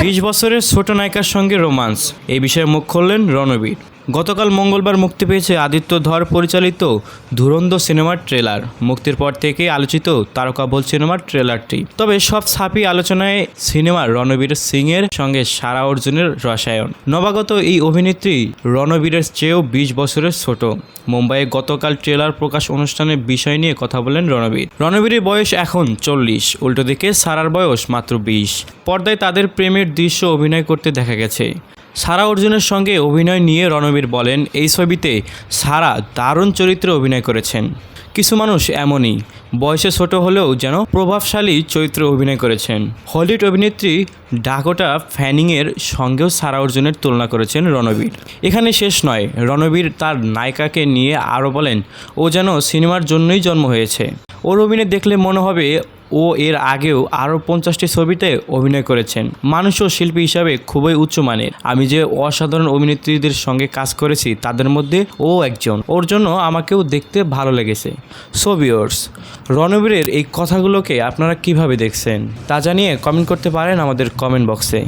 20 বছরের ছোট নায়িকার সঙ্গে রোমান্স, এই বিষয়ে মুখ খুললেন রণবীর। গতকাল মঙ্গলবার মুক্তি পেয়েছে আদিত্য ধর পরিচালিত ধুরন্ধর সিনেমার ট্রেলার। মুক্তির পর থেকেই আলোচিত তারকাবহুল সিনেমার ট্রেলারটি। তবে সব ছাপিয়ে আলোচনায় সিনেমার রণবীর সিংয়ের সঙ্গে সারা অর্জুনের রসায়ন। নবাগত এই অভিনেত্রী রণবীরের চেয়েও 20 বছরের ছোট। মুম্বাইয়ে গতকাল ট্রেলার প্রকাশ অনুষ্ঠানের বিষয় নিয়ে কথা বলেন রণবীর। রণবীরের বয়স এখন 40, উল্টো দিকে সারার বয়স মাত্র 20। পর্দায় তাদের প্রেমের দৃশ্য অভিনয় করতে দেখা গেছে। সারা অর্জুনের সঙ্গে অভিনয় নিয়ে রণবীর বলেন, এই ছবিতে সারা দারুণ চরিত্রে অভিনয় করেছেন। কিছু মানুষ এমনই, বয়সে ছোট হলেও যেন প্রভাবশালী চরিত্রে অভিনয় করেছেন। হলিউড অভিনেত্রী ডাকোটা ফ্যানিংয়ের সঙ্গেও সারা অর্জুনের তুলনা করেছেন রণবীর। এখানে শেষ নয়, রণবীর তার নায়িকাকে নিয়ে আরও বলেন, ও যেন সিনেমার জন্যই জন্ম হয়েছে। ওর অভিনয় দেখলে মনে হবে ও এর আগেও আরও 50টি ছবিতে অভিনয় করেছেন। মানুষ ও শিল্পী হিসাবে খুবই উচ্চমানের। আমি যে অসাধারণ অভিনেত্রীদের সঙ্গে কাজ করেছি তাদের মধ্যে ও একজন। ওর জন্য আমাকেও দেখতে ভালো লেগেছে। সো ভিউয়ার্স, রণবীরের এই কথাগুলোকে আপনারা কিভাবে দেখছেন তা জানিয়ে কমেন্ট করতে পারেন আমাদের কমেন্ট বক্সে।